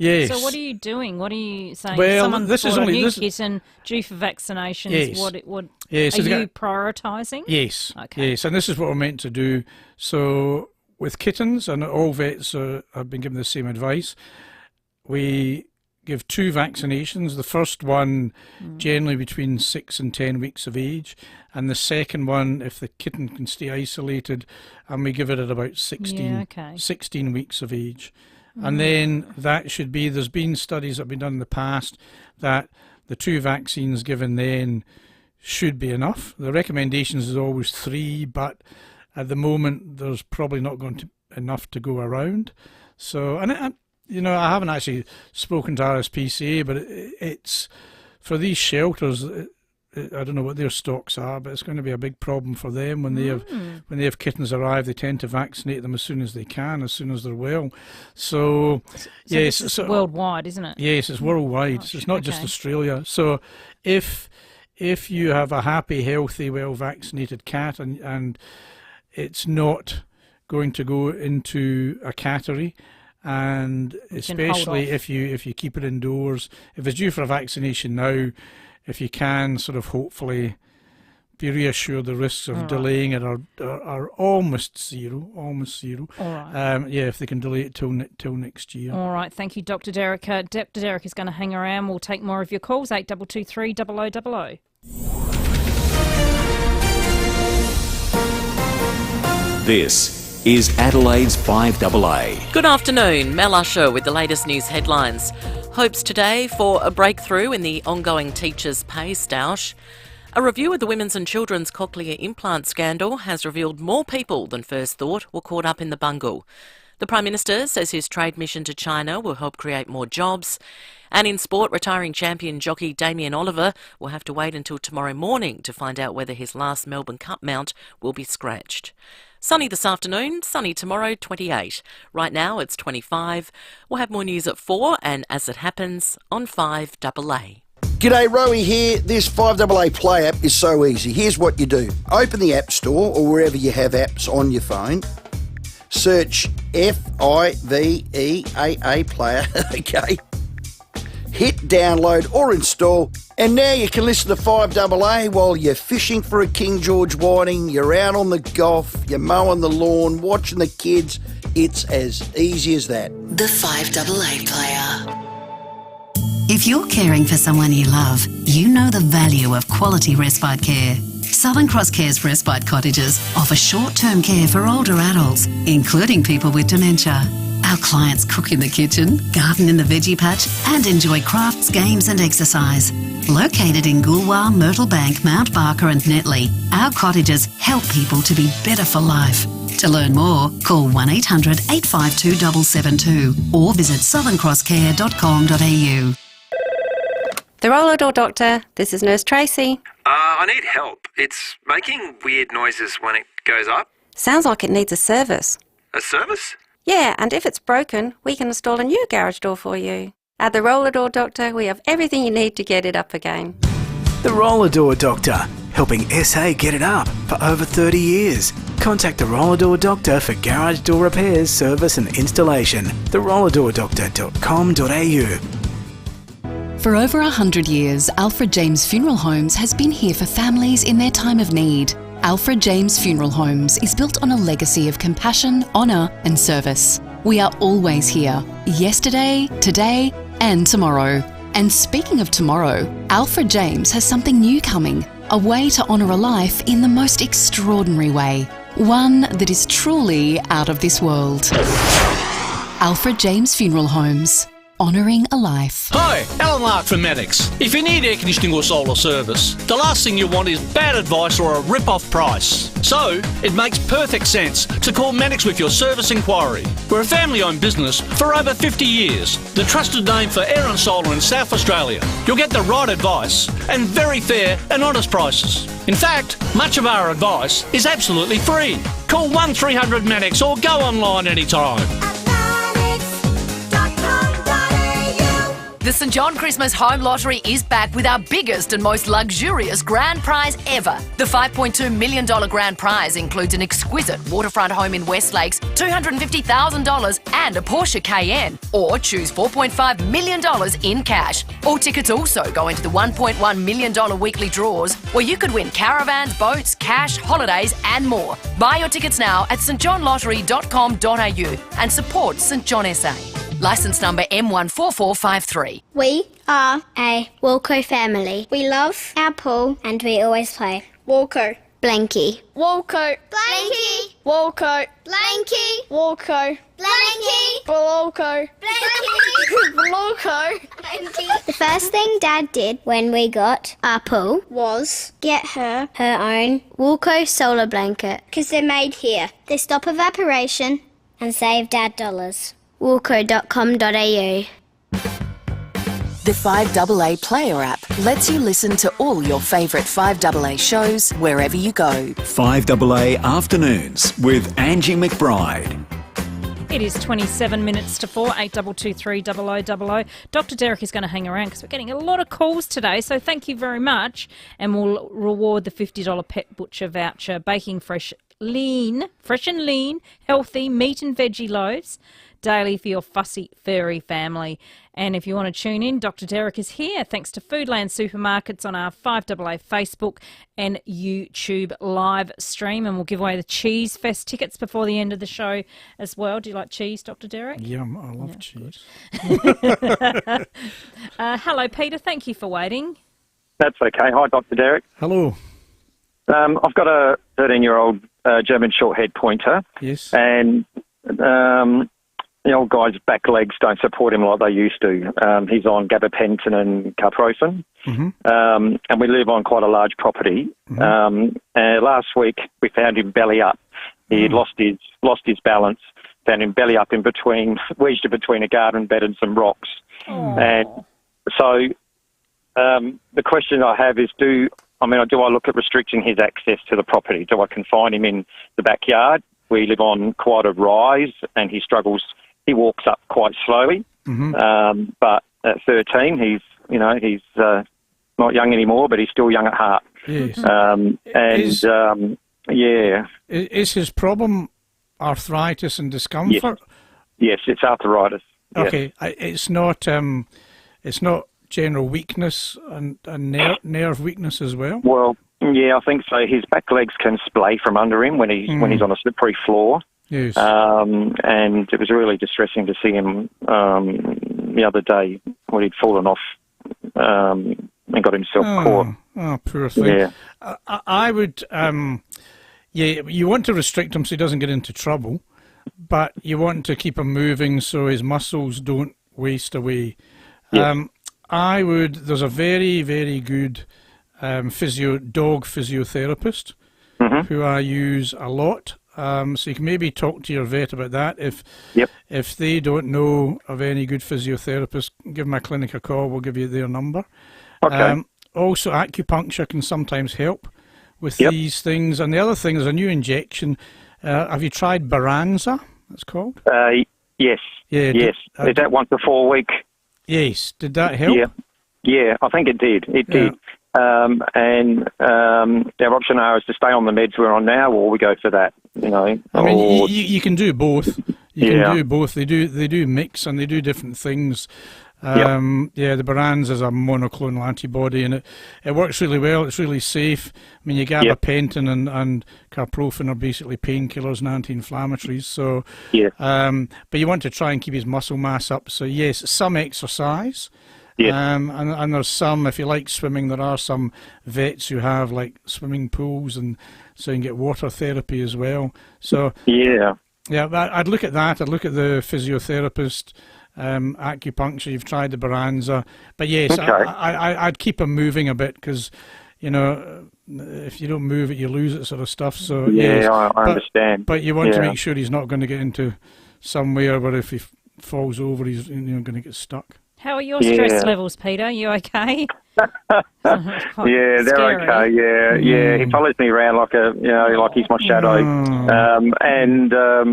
Yes. So what are you doing? What are you saying? Well, Someone this is bought only a new this kitten due for vaccinations. Yes. Yes. Are you prioritising? Yes. Okay. Yes, and this is what we're meant to do. So with kittens, and all vets have been given the same advice, we give 2 vaccinations. The first one generally between 6 and 10 weeks of age, and the second one if the kitten can stay isolated, and we give it at about 16 weeks of age. And then that should be, there's been studies that have been done in the past that the 2 vaccines given then should be enough. The recommendations is always 3, but at the moment there's probably not going to enough to go around. So, and you know, I haven't actually spoken to RSPCA, but it's for these shelters. I don't know what their stocks are, but it's going to be a big problem for them when they have kittens arrive. They tend to vaccinate them as soon as they can, as soon as they're well. So yes, it's worldwide, isn't it? Yes, it's worldwide. So it's not just Australia. So if you have a happy, healthy, well vaccinated cat, and it's not going to go into a cattery, and especially if you keep it indoors, if it's due for a vaccination now, if you can sort of hopefully be reassured the risks of delaying it are almost zero. All right. If they can delay it till next year. All right, thank you, Dr. Derek. Dr. Derek is going to hang around. We'll take more of your calls, 8223 0000. This is Adelaide's 5AA. Good afternoon, Mel Usher with the latest news headlines. Hopes today for a breakthrough in the ongoing teachers' pay stoush. A review of the women's and children's cochlear implant scandal has revealed more people than first thought were caught up in the bungle. The Prime Minister says his trade mission to China will help create more jobs. And in sport, retiring champion jockey Damien Oliver will have to wait until tomorrow morning to find out whether his last Melbourne Cup mount will be scratched. Sunny this afternoon, sunny tomorrow, 28. Right now it's 25. We'll have more news at 4 and as it happens on 5AA. G'day, Rowie here. This 5AA Play app is so easy. Here's what you do. Open the App Store or wherever you have apps on your phone. Search FIVEAA Player, okay. Hit download or install, and now you can listen to 5AA while you're fishing for a King George whiting, you're out on the golf, you're mowing the lawn, watching the kids. It's as easy as that. The 5AA Player. If you're caring for someone you love, you know the value of quality respite care. Southern Cross Care's respite cottages offer short-term care for older adults, including people with dementia. Our clients cook in the kitchen, garden in the veggie patch, and enjoy crafts, games and exercise. Located in Goolwa, Myrtle Bank, Mount Barker and Netley, our cottages help people to be better for life. To learn more, call 1800 852 772 or visit southerncrosscare.com.au. The roller door doctor, this is Nurse Tracy. I need help. It's making weird noises when it goes up. Sounds like it needs a service. A service? Yeah, and if it's broken, we can install a new garage door for you. At the Roller Door Doctor, we have everything you need to get it up again. The Roller Door Doctor, helping SA get it up for over 30 years. Contact the Roller Door Doctor for garage door repairs, service and installation. therollerdoordoctor.com.au. For over 100 years, Alfred James Funeral Homes has been here for families in their time of need. Alfred James Funeral Homes is built on a legacy of compassion, honour and service. We are always here, yesterday, today and tomorrow. And speaking of tomorrow, Alfred James has something new coming, a way to honour a life in the most extraordinary way, one that is truly out of this world. Alfred James Funeral Homes. Honouring a life. Hi, Alan Lark from Mannix. If you need air conditioning or solar service, the last thing you want is bad advice or a rip-off price. So, it makes perfect sense to call Mannix with your service inquiry. We're a family-owned business for over 50 years, the trusted name for air and solar in South Australia. You'll get the right advice and very fair and honest prices. In fact, much of our advice is absolutely free. Call 1300 Mannix or go online anytime. The St John Christmas Home Lottery is back with our biggest and most luxurious grand prize ever. The $5.2 million grand prize includes an exquisite waterfront home in West Lakes, $250,000 and a Porsche Cayenne. Or choose $4.5 million in cash. All tickets also go into the $1.1 million weekly draws, where you could win caravans, boats, cash, holidays and more. Buy your tickets now at stjohnlottery.com.au and support St John SA. Licence number M14453. We are a Walco family. We love our pool and we always play. Walco. Blanky. Walco. Blanky. Walco. Blanky. Walco. Blanky. Walco. Blanky. Walco. The first thing Dad did when we got our pool was get her own Walco solar blanket because they're made here. They stop evaporation and save Dad dollars. Walco.com.au. The 5AA Player app lets you listen to all your favourite 5AA shows wherever you go. 5AA Afternoons with Angie McBride. It is 27 minutes to 4, 8223 0000. Dr. Derek is going to hang around because we're getting a lot of calls today, so thank you very much. And we'll reward the $50 Pet Butcher voucher, baking fresh and lean, healthy meat and veggie loaves daily for your fussy, furry family. And if you want to tune in, Dr. Derek is here, thanks to Foodland Supermarkets on our 5AA Facebook and YouTube live stream. And we'll give away the Cheese Fest tickets before the end of the show as well. Do you like cheese, Dr. Derek? Yeah, I love cheese. Hello, Peter. Thank you for waiting. That's okay. Hi, Dr. Derek. Hello. I've got a 13-year-old German Shorthair Pointer. Yes. And the old guy's back legs don't support him like they used to. He's on gabapentin and carprofen. Mm-hmm. And we live on quite a large property. Mm-hmm. Last week we found him belly up. He'd lost his balance. Found him belly up wedged in between a garden bed and some rocks. Aww. And so the question I have is, do I look at restricting his access to the property? Do I confine him in the backyard? We live on quite a rise, and he struggles. He walks up quite slowly, but at 13, he's not young anymore, but he's still young at heart. Yes. Is his problem arthritis and discomfort? Yes, it's arthritis. Okay, it's not general weakness and nerve weakness as well. Well, yeah, I think so. His back legs can splay from under him when he's on a slippery floor. Yes. And it was really distressing to see him the other day when he'd fallen off and got himself caught. Oh, poor thing. Yeah. I would, you want to restrict him so he doesn't get into trouble, but you want to keep him moving so his muscles don't waste away. Yeah. There's a very, very good dog physiotherapist who I use a lot. So you can maybe talk to your vet about that. If they don't know of any good physiotherapists, give my clinic a call. We'll give you their number. Okay. Also, acupuncture can sometimes help with these things. And the other thing is a new injection. Have you tried Baranza, it's called? Yes. Yeah. Yes. Is that once a 4 week? Yes. Did that help? Yeah, I think it did. It did. And our option now is to stay on the meds we're on now, or we go for that. You can do both. You can do both. They do mix and they do different things. The Baranza is a monoclonal antibody, and it works really well. It's really safe. I mean, your gabapentin and carprofen are basically painkillers and anti-inflammatories. So, but you want to try and keep his muscle mass up. So yes, some exercise. And there's some, if you like swimming, there are some vets who have like swimming pools, and so you can get water therapy as well. So I'd look at that. I'd look at the physiotherapist, acupuncture. You've tried the Baranza, but yes, I'd keep him moving a bit because, if you don't move it, you lose it, sort of stuff. So I understand. But you want to make sure he's not going to get into somewhere where if he falls over, he's going to get stuck. How are your stress levels, Peter? You okay? They're okay. Yeah. He follows me around like he's my shadow.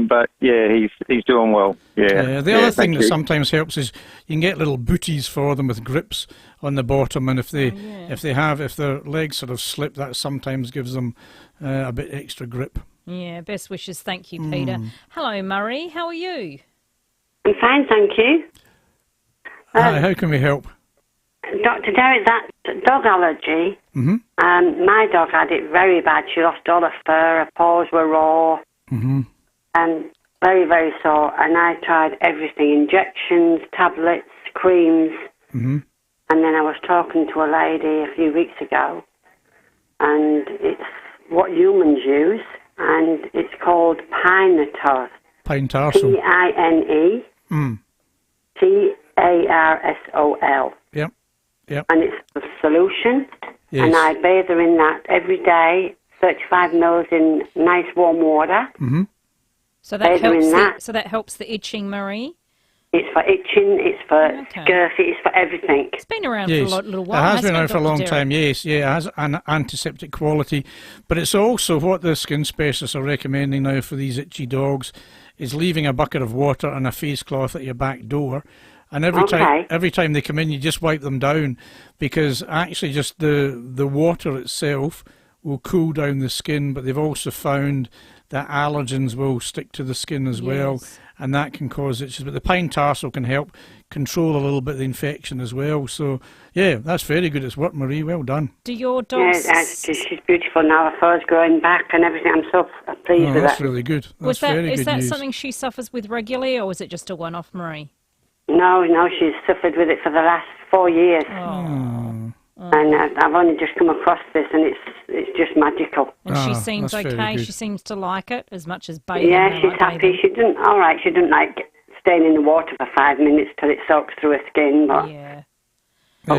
But he's doing well. Yeah. The other thing that sometimes helps is you can get little booties for them with grips on the bottom, and if their legs sort of slip, that sometimes gives them a bit extra grip. Yeah. Best wishes. Thank you, Peter. Hello, Murray. How are you? I'm fine, thank you. Hi, how can we help? Dr. Derek, that dog allergy, my dog had it very bad. She lost all her fur, her paws were raw, and Very, very sore. And I tried everything, injections, tablets, creams. Mm-hmm. And then I was talking to a lady a few weeks ago, and it's what humans use, and it's called Pine-Tarsol. Pine-Tarsol. P-I-N-E. Mm. T-A-R-S-O-L. Yep. Yep. And it's a solution. Yes. And I bathe her in that every day, 35 mils in nice warm water. Mm-hmm. So that Bathe her helps. in that. So that helps the itching, Marie. It's for itching, it's for scurfy, it's for everything. It's been around Yes. for a little while. It has hasn't been around for a Dr. long Derek? time, yes. Yeah, it has an antiseptic quality. But it's also what the skin specialists are recommending now for these itchy dogs is leaving a bucket of water and a face cloth at your back door. And every time they come in, you just wipe them down, because actually just the water itself will cool down the skin, but they've also found that allergens will stick to the skin as well, and that can cause itches. But the Pine-Tarsol can help control a little bit of the infection as well. So, yeah, that's very good. It's work, Marie. Well done. Do your dogs... Yeah, she's beautiful now. Her fur's growing back and everything. I'm so pleased with that's that. really good. That's very good Is that news. something she suffers with regularly, or is it just a one-off, Marie? No, she's suffered with it for the last 4 years. And I've only just come across this, and it's just magical. And she seems okay. She seems to like it as much as bathing. Yeah, she's happy. She doesn't. All right, she doesn't like staying in the water for 5 minutes till it soaks through her skin. But,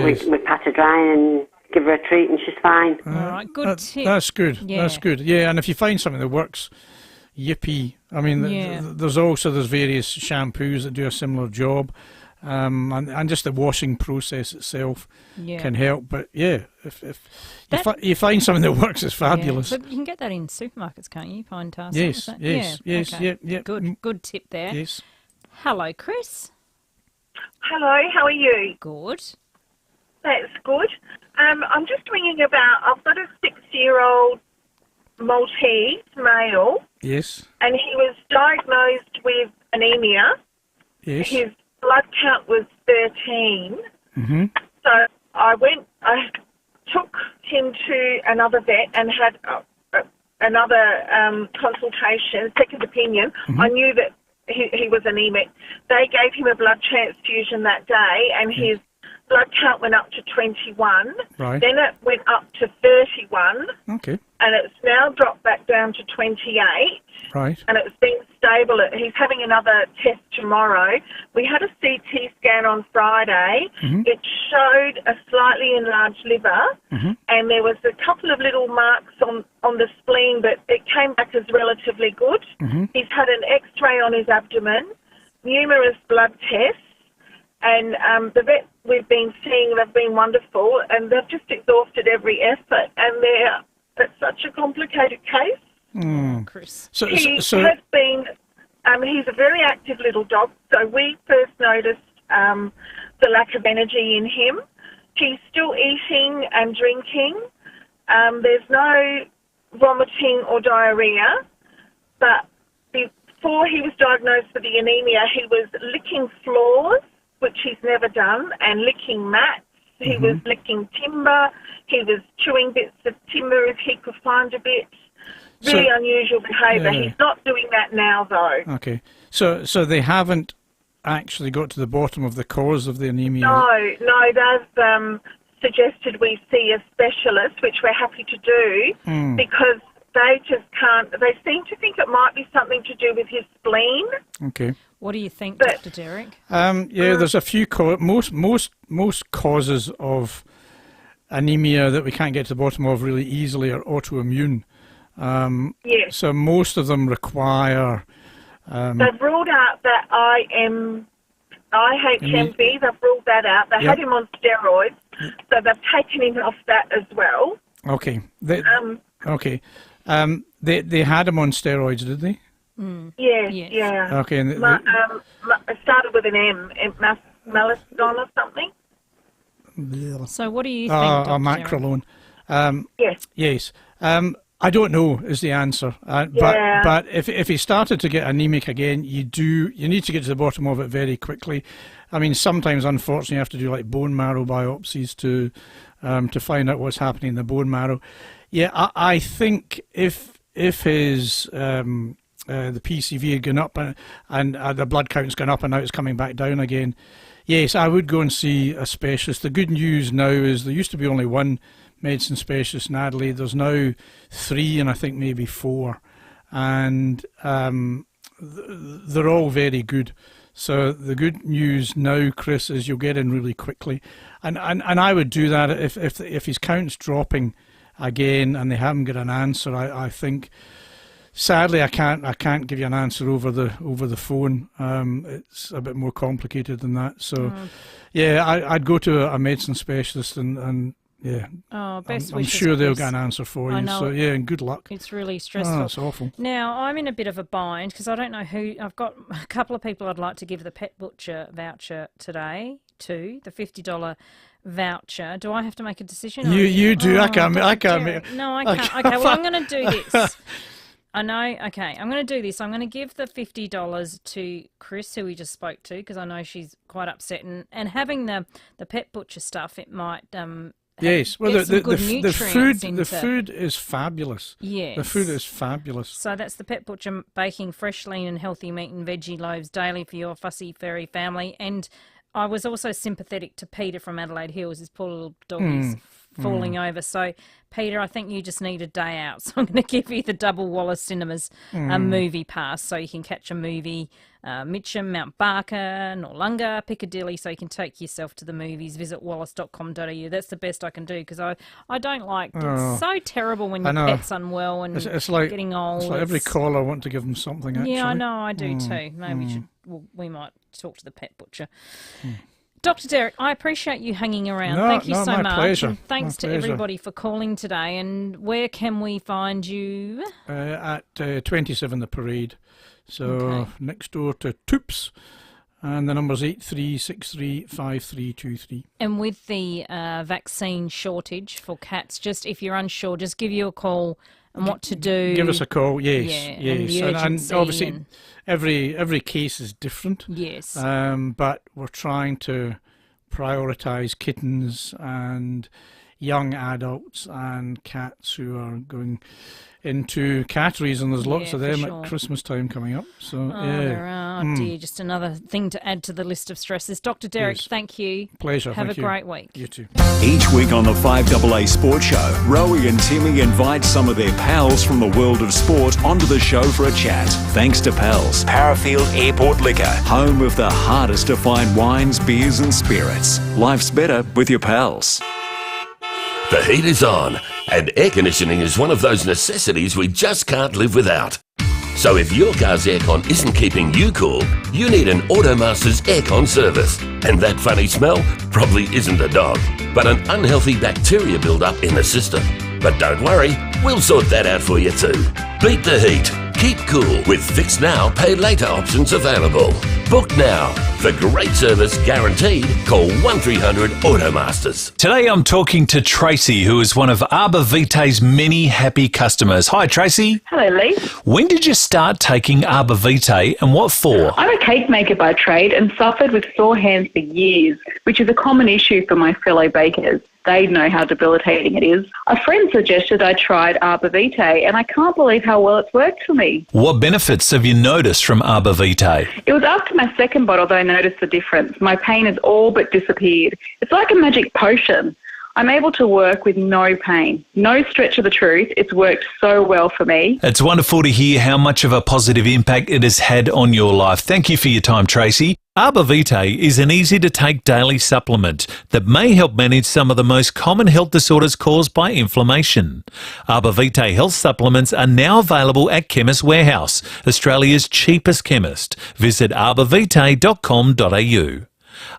we pat her dry and give her a treat, and she's fine. All right, good tip. That's good. Yeah. That's good. Yeah, and if you find something that works, yippee. I mean, there's various shampoos that do a similar job. And just the washing process itself can help. But yeah, if you find something that works, it's fabulous. But you can get that in supermarkets, can't you? Pine-Tarsol. Yes. Okay. Yeah. Good tip there. Yes. Hello, Chris. Hello, how are you? Good. That's good. I'm just ringing about, I've got a 6-year-old Maltese male. Yes. And he was diagnosed with anemia. Yes. His blood count was 13. Mm-hmm. So I took him to another vet and had another consultation, second opinion. Mm-hmm. I knew that he was anemic. They gave him a blood transfusion that day, and his blood count went up to 21. Right. Then it went up to 31. Okay. And it's now dropped back down to 28. Right. And it's been stable. He's having another test tomorrow. We had a CT scan on Friday. Mm-hmm. It showed a slightly enlarged liver, Mm-hmm. and there was a couple of little marks on the spleen, but it came back as relatively good. Mm-hmm. He's had an X-ray on his abdomen, numerous blood tests, and the vet we've been seeing, they've been wonderful, and they've just exhausted every effort, and it's such a complicated case. Chris. He has been, he's a very active little dog, so we first noticed the lack of energy in him. He's still eating and drinking. There's no vomiting or diarrhea, but before he was diagnosed with the anemia, he was licking floors, which he's never done, and licking mats. He was licking timber. He was chewing bits of timber if he could find a bit. Really unusual behaviour. He's not doing that now, though. Okay. So they haven't actually got to the bottom of the cause of the anemia? No, they've suggested we see a specialist, which we're happy to do, because they just can't. They seem to think it might be something to do with his spleen. Okay. What do you think, Dr. Derek? There's a few most causes of anemia that we can't get to the bottom of really easily are autoimmune. Yes. So most of them require. They've ruled out that IHMV. They've ruled that out. They had him on steroids, so they've taken him off that as well. Okay. They had him on steroids, did they? Yeah. Okay. And it started with an M, Malaston or something. So what do you think, Dr. Macrolone. Yes. Yes. I don't know is the answer. But if he started to get anemic again, you need to get to the bottom of it very quickly. I mean, sometimes, unfortunately, you have to do like bone marrow biopsies to find out what's happening in the bone marrow. Yeah, I think if his the PCV had gone up and the blood count's gone up and now it's coming back down again. Yes, I would go and see a specialist. The good news now is there used to be only one medicine specialist in Adelaide. There's now 3 and I think maybe 4. And they're all very good. So the good news now, Chris, is you'll get in really quickly. And I would do that if his count's dropping again and they haven't got an answer. I think sadly I can't give you an answer over the phone. It's a bit more complicated than that. So yeah, I'd go to a medicine specialist and yeah, best I'm wishes, sure they'll Chris. get an answer for you. I know. So yeah, and good luck. It's really stressful. It's awful. Now, I'm in a bit of a bind because I don't know who. I've got a couple of people I'd like to give the Pet Butcher voucher today to, the $50 voucher. Do I have to make a decision? You do. I can't. No, I can't. Okay, well, I'm going to do this. I know. Okay, I'm going to do this. I'm going to give the $50 to Chris, who we just spoke to, because I know she's quite upset. And having the Pet Butcher stuff, it might... yes, well, the food is fabulous. Yes. The food is fabulous. So that's the Pet Butcher baking fresh, lean and healthy meat and veggie loaves daily for your fussy furry family. And I was also sympathetic to Peter from Adelaide Hills. His poor little doggy's falling over. So, Peter, I think you just need a day out. So I'm going to give you the Double Wallace Cinemas movie pass so you can catch a movie. Mitcham, Mount Barker, Noarlunga, Piccadilly, so you can take yourself to the movies. Visit wallace.com.au. That's the best I can do because I don't like... It's so terrible when your pet's unwell and it's like, getting old. It's like every call I want to give them something, actually. Yeah, I know, I do too. Maybe we might talk to the Pet Butcher. Dr. Derek, I appreciate you hanging around. Thank you so much. Pleasure. And thanks to everybody for calling today. And where can we find you? At 27 The Parade. So next door to Toops. And the number's 83635323. And with the vaccine shortage for cats, just if you're unsure, just give you a call and what to do. Give us a call, yes. Yeah, yes. And obviously every case is different. Yes. But we're trying to prioritise kittens and young adults and cats who are going into catteries, and there's lots of them at Christmas time coming up. So there are. Oh dear, just another thing to add to the list of stresses. Dr. Derek, thank you. Pleasure. Have a great week. You too. Each week on the 5AA Sports Show, Rowie and Timmy invite some of their pals from the world of sport onto the show for a chat. Thanks to Pals, Parafield Airport Liquor, home of the hardest to find wines, beers and spirits. Life's better with your pals. The heat is on, and air conditioning is one of those necessities we just can't live without. So if your car's aircon isn't keeping you cool, you need an Automasters aircon service. And that funny smell probably isn't a dog, but an unhealthy bacteria build-up in the system. But don't worry, we'll sort that out for you too. Beat the heat. Keep cool with Fix Now, Pay Later options available. Book now. For great service guaranteed, call 1300 Automasters. Today I'm talking to Tracy, who is one of Arbor Vitae's many happy customers. Hi, Tracy. Hello, Lee. When did you start taking Arbor Vitae and what for? I'm a cake maker by trade and suffered with sore hands for years, which is a common issue for my fellow bakers. They know how debilitating it is. A friend suggested I tried Arbor Vitae, and I can't believe how well it's worked for me. What benefits have you noticed from Arbor Vitae? It was after my second bottle that I noticed the difference. My pain has all but disappeared. It's like a magic potion. I'm able to work with no pain. No stretch of the truth. It's worked so well for me. It's wonderful to hear how much of a positive impact it has had on your life. Thank you for your time, Tracy. Arbor Vitae is an easy-to-take daily supplement that may help manage some of the most common health disorders caused by inflammation. Arbor Vitae health supplements are now available at Chemist Warehouse, Australia's cheapest chemist. Visit arborvitae.com.au.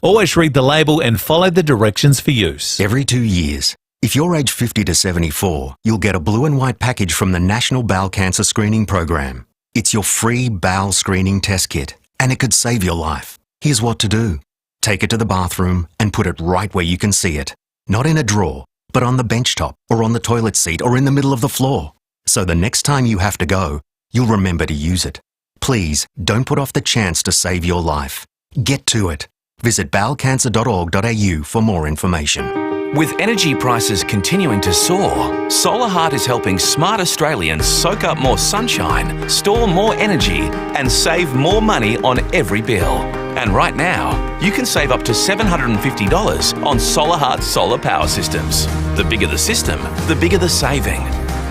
Always read the label and follow the directions for use. Every 2 years, if you're aged 50 to 74, you'll get a blue and white package from the National Bowel Cancer Screening Program. It's your free bowel screening test kit, and it could save your life. Here's what to do. Take it to the bathroom and put it right where you can see it. Not in a drawer, but on the bench top or on the toilet seat or in the middle of the floor. So the next time you have to go, you'll remember to use it. Please don't put off the chance to save your life. Get to it. Visit bowelcancer.org.au for more information. With energy prices continuing to soar, Solar Heart is helping smart Australians soak up more sunshine, store more energy, and save more money on every bill. And right now, you can save up to $750 on Solar Heart solar power systems. The bigger the system, the bigger the saving.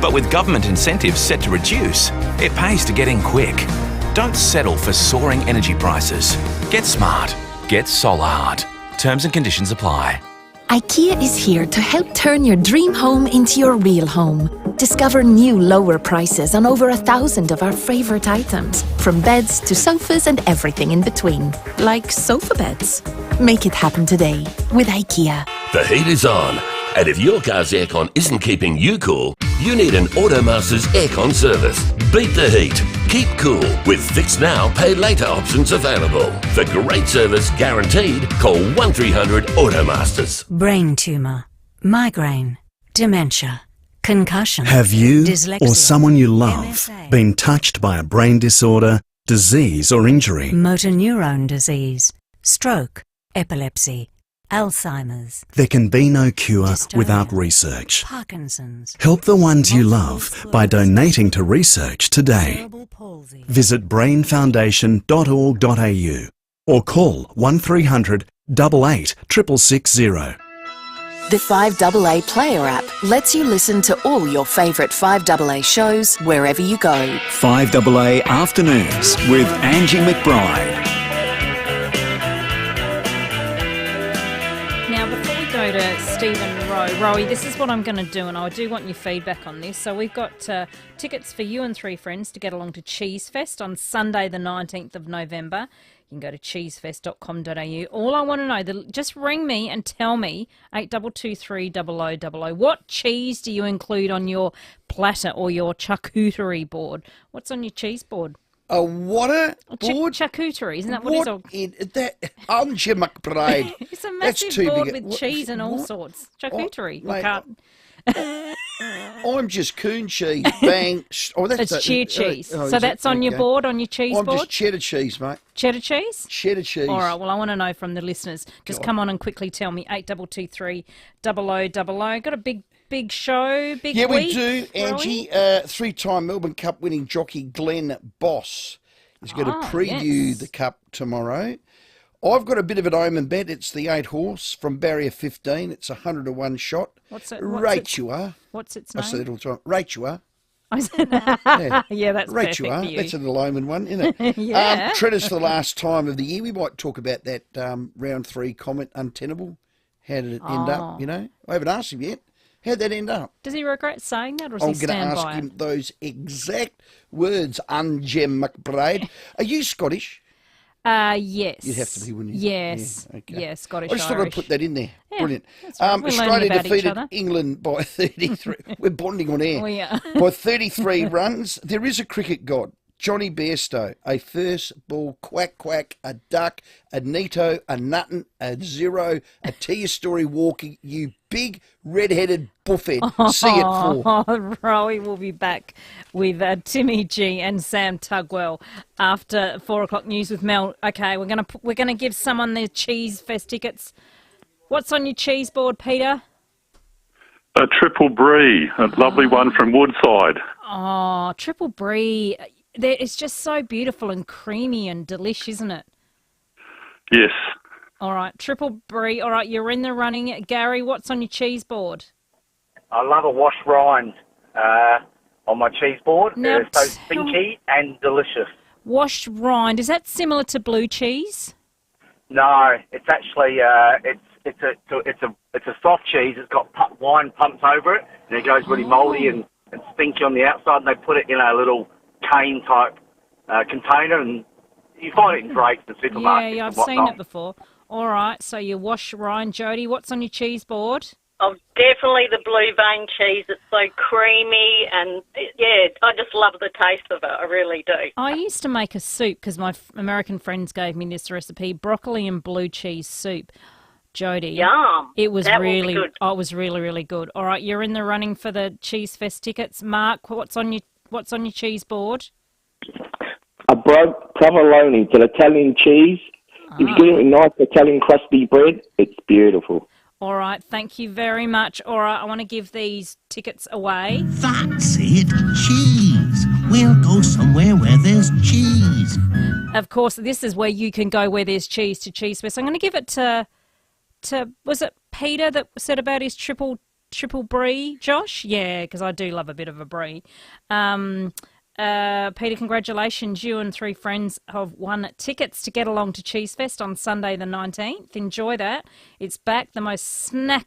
But with government incentives set to reduce, it pays to get in quick. Don't settle for soaring energy prices. Get smart. Get Solar Heart. Terms and conditions apply. IKEA is here to help turn your dream home into your real home. Discover new lower prices on over 1,000 of our favourite items, from beds to sofas and everything in between, like sofa beds. Make it happen today with IKEA. The heat is on, and if your car's aircon isn't keeping you cool, you need an Automasters aircon service. Beat the heat. Keep cool with Fix Now, Pay Later options available. For great service guaranteed, call 1300 Automasters. Brain tumour, migraine, dementia, concussion. Have you dyslexia, or someone you love MSA, been touched by a brain disorder, disease or injury? motor neurone disease, stroke, epilepsy, Alzheimer's, There can be no cure without research. Parkinson's. Help the ones you love by donating to research today. Visit brainfoundation.org.au or call 1300 88 660. The 5AA Player app lets you listen to all your favourite 5AA shows wherever you go. 5AA Afternoons with Angie McBride. Now, before we go to Stephen Rowe, Rowie, this is what I'm going to do, and I do want your feedback on this. So we've got tickets for you and 3 friends to get along to Cheese Fest on Sunday the 19th of November. You can go to cheesefest.com.au. All I want to know, just ring me and tell me, 8223 0000, what cheese do you include on your platter or your charcuterie board? What's on your cheese board? A what a board? Charcuterie, isn't that what it's all? Angie McBride. It's a massive board with cheese and all sorts. Charcuterie. Mate, can't. I'm just coon cheese. Bang. Oh, It's cheer cheese. So that's on your board, on your cheese board? I'm just cheddar cheese, mate. Cheddar cheese? Cheddar cheese. All right, well, I want to know from the listeners. Just come on and quickly tell me, 8223 0000. Got a big show, big Yeah, week, we do, Angie. Rowie? 3-time Melbourne Cup winning jockey Glenn Boss is going to preview the Cup tomorrow. I've got a bit of an omen bet. It's the 8 horse from barrier 15. It's 100 to 1 shot. What's it? What's its name? I say it all the time. Rachua. Yeah, that's perfect for you. That's a little omen one, isn't it? Yeah. Treaders for the last time of the year. We might talk about that round 3 comment untenable. How did it end up, you know? I haven't asked him yet. How'd that end up? Does he regret saying that, or does I'm he stand by going to ask him those exact words, Angie McBride. Are you Scottish? Yes. You'd have to be, wouldn't you? Yes. Yeah, okay. Yeah, Scottish, I just thought I'd Irish. put that in there. Yeah, Brilliant. that's right. We're learning Australia about each defeated other. England by 33. We're bonding on air. We are. By 33 runs. There is a cricket god, Johnny Bairstow, a first ball quack quack, a duck, a neato, a nuttin, a zero, a tea story walking, you big red-headed buffhead. See it for. Rowie will be back with Timmy G and Sam Tugwell after 4 o'clock news with Mel. Okay, we're gonna give someone their Cheese Fest tickets. What's on your cheese board, Peter? A triple brie, a lovely one from Woodside. Oh, triple brie. It's just so beautiful and creamy and delish, isn't it? Yes. All right, triple brie. All right, you're in the running. Gary, what's on your cheese board? I love a washed rind on my cheese board. Now They're so stinky and delicious. Washed rind. Is that similar to blue cheese? No, it's actually it's a soft cheese. It's got wine pumped over it, and it goes really mouldy and stinky on the outside. And they put it in a little cane type container, and you find it in breaks in the supermarket. Yeah, I've seen it before. All right, so you wash rind. Jody, what's on your cheese board? Oh, definitely the blue vein cheese. It's so creamy and, yeah, I just love the taste of it. I really do. I used to make a soup because my American friends gave me this recipe, broccoli and blue cheese soup. Jody. Yum. It was That will be really good. Oh, it was really, really good. All right, you're in the running for the Cheese Fest tickets. Mark, what's on your cheese board? A provolone, it's an Italian cheese. If you get it with nice Italian crusty bread, it's beautiful. All right, thank you very much. All right, I want to give these tickets away. That's it, cheese. We'll go somewhere where there's cheese. Of course, this is where you can go where there's cheese to Cheese Fest. I'm going to give it to was it Peter that said about his triple brie, Josh? Yeah, because I do love a bit of a brie. Peter, congratulations. You and 3 friends have won tickets to get along to Cheese Fest on Sunday the 19th. Enjoy that. It's back, the most snack